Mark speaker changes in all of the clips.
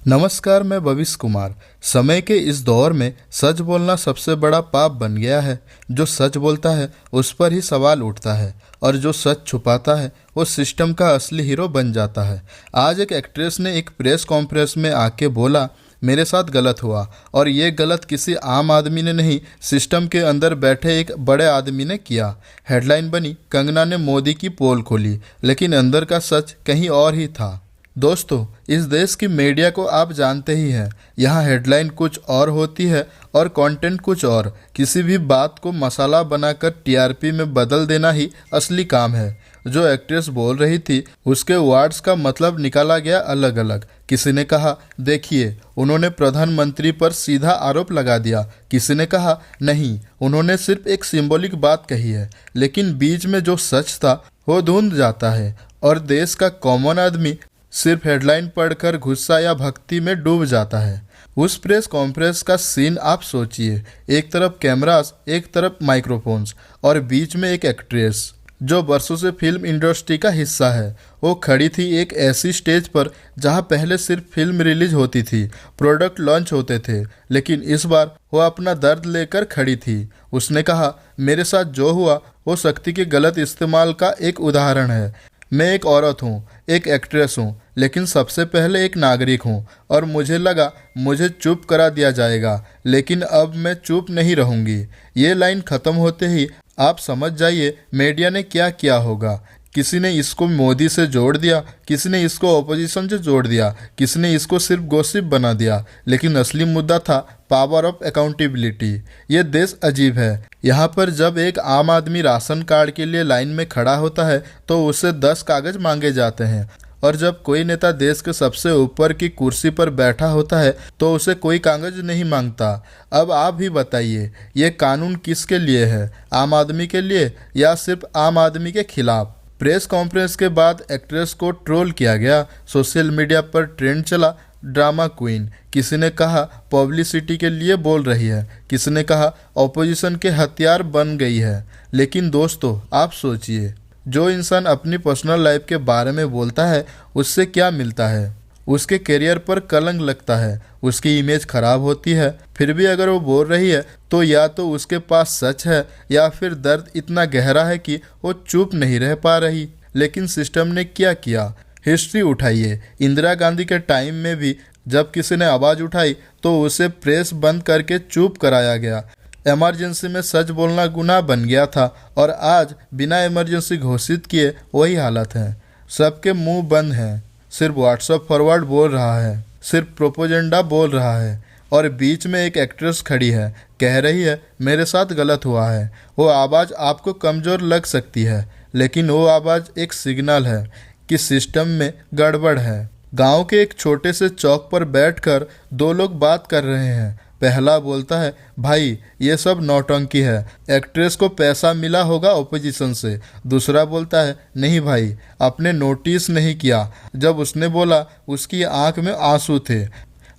Speaker 1: नमस्कार, मैं भविष्य कुमार। समय के इस दौर में सच बोलना सबसे बड़ा पाप बन गया है। जो सच बोलता है उस पर ही सवाल उठता है और जो सच छुपाता है वो सिस्टम का असली हीरो बन जाता है। आज एक एक्ट्रेस ने एक प्रेस कॉन्फ्रेंस में आके बोला, मेरे साथ गलत हुआ। और ये गलत किसी आम आदमी ने नहीं, सिस्टम के अंदर बैठे एक बड़े आदमी ने किया। हेडलाइन बनी, कंगना ने मोदी की पोल खोली, लेकिन अंदर का सच कहीं और ही था। दोस्तों, इस देश की मीडिया को आप जानते ही हैं। यहाँ हेडलाइन कुछ और होती है और कंटेंट कुछ और। किसी भी बात को मसाला बनाकर टीआरपी में बदल देना ही असली काम है। जो एक्ट्रेस बोल रही थी उसके वर्ड्स का मतलब निकाला गया अलग अलग। किसी ने कहा, देखिए उन्होंने प्रधानमंत्री पर सीधा आरोप लगा दिया। किसी ने कहा, नहीं, उन्होंने सिर्फ एक सिंबॉलिक बात कही है। लेकिन बीच में जो सच था वो धुंध जाता है और देश का कॉमन आदमी सिर्फ हेडलाइन पढ़कर गुस्सा या भक्ति में डूब जाता है। उस प्रेस कॉन्फ्रेंस का सीन आप सोचिए। एक तरफ कैमरास, एक तरफ माइक्रोफोन्स और बीच में एक एक्ट्रेस जो बरसों से फिल्म इंडस्ट्री का हिस्सा है। वो खड़ी थी एक ऐसी स्टेज पर जहां पहले सिर्फ फिल्म रिलीज होती थी, प्रोडक्ट लॉन्च होते थे, लेकिन इस बार वो अपना दर्द लेकर खड़ी थी। उसने कहा, मेरे साथ जो हुआ वो शक्ति के गलत इस्तेमाल का एक उदाहरण है। मैं एक औरत हूँ, एक एक्ट्रेस हूँ, लेकिन सबसे पहले एक नागरिक हूँ। और मुझे लगा मुझे चुप करा दिया जाएगा, लेकिन अब मैं चुप नहीं रहूँगी। ये लाइन ख़त्म होते ही आप समझ जाइए मीडिया ने क्या किया होगा। किसी ने इसको मोदी से जोड़ दिया, किसी ने इसको ऑपोजिशन से जोड़ दिया, किसी ने इसको सिर्फ गॉसिप बना दिया, लेकिन असली मुद्दा था पावर ऑफ अकाउंटेबिलिटी। ये देश अजीब है। यहाँ पर जब एक आम आदमी राशन कार्ड के लिए लाइन में खड़ा होता है तो उससे 10 कागज मांगे जाते हैं, और जब कोई नेता देश के सबसे ऊपर की कुर्सी पर बैठा होता है तो उसे कोई कागज नहीं मांगता। अब आप ही बताइए, ये कानून किसके लिए है? आम आदमी के लिए या सिर्फ आम आदमी के खिलाफ? प्रेस कॉन्फ्रेंस के बाद एक्ट्रेस को ट्रोल किया गया। सोशल मीडिया पर ट्रेंड चला, ड्रामा क्वीन। किसी ने कहा पब्लिसिटी के लिए बोल रही है, किसी ने कहा ऑपोजिशन के हथियार बन गई है। लेकिन दोस्तों, आप सोचिए, जो इंसान अपनी पर्सनल लाइफ के बारे में बोलता है उससे क्या मिलता है? उसके करियर पर कलंक लगता है, उसकी इमेज खराब होती है। फिर भी अगर वो बोल रही है तो या तो उसके पास सच है या फिर दर्द इतना गहरा है कि वो चुप नहीं रह पा रही। लेकिन सिस्टम ने क्या किया? हिस्ट्री उठाइए। इंदिरा गांधी के टाइम में भी जब किसी ने आवाज़ उठाई तो उसे प्रेस बंद करके चुप कराया गया। इमरजेंसी में सच बोलना गुनाह बन गया था, और आज बिना इमरजेंसी घोषित किए वही हालत है। सबके मुंह बंद हैं, सिर्फ व्हाट्सएप फॉरवर्ड बोल रहा है, सिर्फ प्रोपोगेंडा बोल रहा है। और बीच में एक एक्ट्रेस खड़ी है, कह रही है मेरे साथ गलत हुआ है। वो आवाज़ आपको कमज़ोर लग सकती है, लेकिन वो आवाज़ एक सिग्नल है कि सिस्टम में गड़बड़ है। गांव के एक छोटे से चौक पर बैठकर दो लोग बात कर रहे हैं। पहला बोलता है, भाई ये सब नौटंकी है, एक्ट्रेस को पैसा मिला होगा ओपोजिशन से। दूसरा बोलता है, नहीं भाई, आपने नोटिस नहीं किया। जब उसने बोला उसकी आंख में आंसू थे।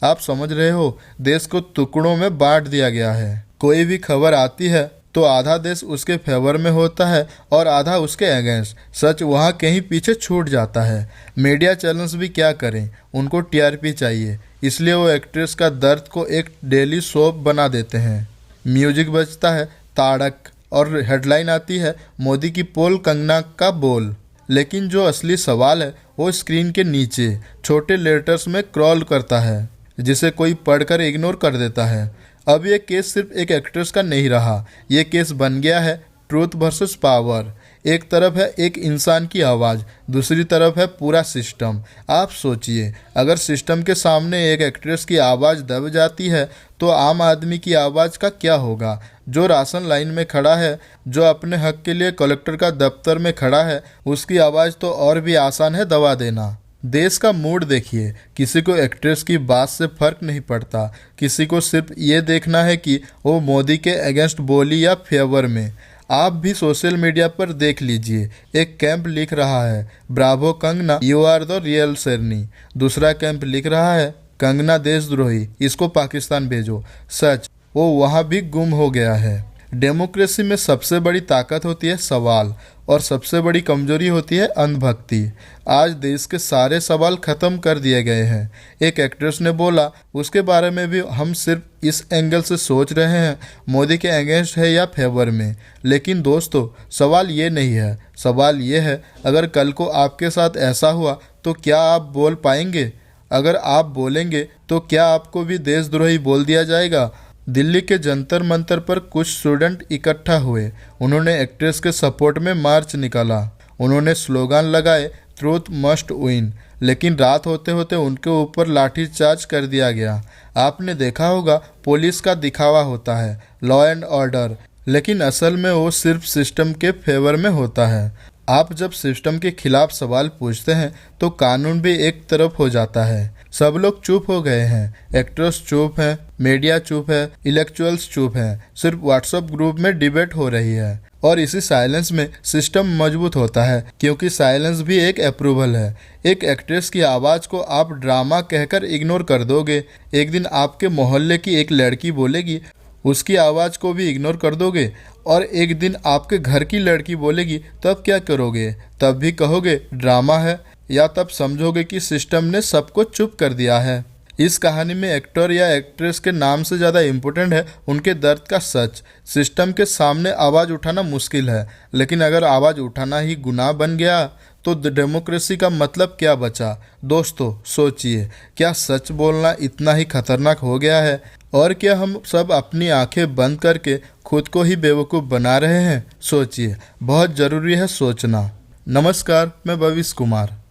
Speaker 1: आप समझ रहे हो, देश को टुकड़ों में बांट दिया गया है। कोई भी खबर आती है तो आधा देश उसके फेवर में होता है और आधा उसके अगेंस्ट। सच वहाँ कहीं पीछे छूट जाता है। मीडिया चैनल्स भी क्या करें, उनको टीआरपी चाहिए, इसलिए वो एक्ट्रेस का दर्द को एक डेली सोप बना देते हैं। म्यूजिक बजता है ताड़क और हेडलाइन आती है मोदी की पोल कंगना का बोल। लेकिन जो असली सवाल है वो स्क्रीन के नीचे छोटे लेटर्स में क्रॉल करता है, जिसे कोई पढ़कर इग्नोर कर देता है। अब ये केस सिर्फ एक एक्ट्रेस का नहीं रहा, ये केस बन गया है ट्रूथ वर्सेस पावर। एक तरफ है एक इंसान की आवाज़, दूसरी तरफ है पूरा सिस्टम। आप सोचिए, अगर सिस्टम के सामने एक एक्ट्रेस की आवाज़ दब जाती है तो आम आदमी की आवाज़ का क्या होगा? जो राशन लाइन में खड़ा है, जो अपने हक के लिए कलेक्टर का दफ्तर में खड़ा है, उसकी आवाज़ तो और भी आसान है दबा देना। देश का मूड देखिए, किसी को एक्ट्रेस की बात से फर्क नहीं पड़ता, किसी को सिर्फ ये देखना है कि वो मोदी के अगेंस्ट बोली या फेवर में। आप भी सोशल मीडिया पर देख लीजिए, एक कैंप लिख रहा है bravo Kangana, you are the real शेरनी। दूसरा कैंप लिख रहा है कंगना देशद्रोही, इसको पाकिस्तान भेजो। सच वो वहाँ भी गुम हो गया है। डेमोक्रेसी में सबसे बड़ी ताकत होती है सवाल और सबसे बड़ी कमजोरी होती है अंधभक्ति। आज देश के सारे सवाल खत्म कर दिए गए हैं। एक एक्ट्रेस ने बोला, उसके बारे में भी हम सिर्फ इस एंगल से सोच रहे हैं, मोदी के अगेंस्ट है या फेवर में। लेकिन दोस्तों, सवाल ये नहीं है। सवाल ये है, अगर कल को आपके साथ ऐसा हुआ तो क्या आप बोल पाएंगे? अगर आप बोलेंगे तो क्या आपको भी देशद्रोही बोल दिया जाएगा? दिल्ली के जंतर मंतर पर कुछ स्टूडेंट इकट्ठा हुए। उन्होंने एक्ट्रेस के सपोर्ट में मार्च निकाला। उन्होंने स्लोगन लगाए, ट्रूथ मस्ट विन। लेकिन रात होते होते उनके ऊपर लाठीचार्ज कर दिया गया। आपने देखा होगा, पुलिस का दिखावा होता है, लॉ एंड ऑर्डर, लेकिन असल में वो सिर्फ सिस्टम के फेवर में होता है। आप जब सिस्टम के खिलाफ सवाल पूछते हैं तो कानून भी एक तरफ हो जाता है। सब लोग चुप हो गए हैं। एक्टर्स चुप हैं, मीडिया चुप है, इंटेलेक्चुअल्स चुप हैं। सिर्फ व्हाट्सएप ग्रुप में डिबेट हो रही है। और इसी साइलेंस में सिस्टम मजबूत होता है, क्योंकि साइलेंस भी एक अप्रूवल है। एक एक्ट्रेस की आवाज़ को आप ड्रामा कहकर इग्नोर कर दोगे। एक दिन आपके मोहल्ले की एक लड़की बोलेगी, उसकी आवाज़ को भी इग्नोर कर दोगे। और एक दिन आपके घर की लड़की बोलेगी, तब क्या करोगे? तब भी कहोगे ड्रामा है, या तब समझोगे कि सिस्टम ने सबको चुप कर दिया है। इस कहानी में एक्टर या एक्ट्रेस के नाम से ज़्यादा इम्पोर्टेंट है उनके दर्द का सच। सिस्टम के सामने आवाज़ उठाना मुश्किल है, लेकिन अगर आवाज़ उठाना ही गुनाह बन गया तो डेमोक्रेसी का मतलब क्या बचा? दोस्तों सोचिए, क्या सच बोलना इतना ही खतरनाक हो गया है? और क्या हम सब अपनी आंखें बंद करके खुद को ही बेवकूफ़ बना रहे हैं? सोचिए, बहुत ज़रूरी है सोचना। नमस्कार, मैं भविष्य कुमार।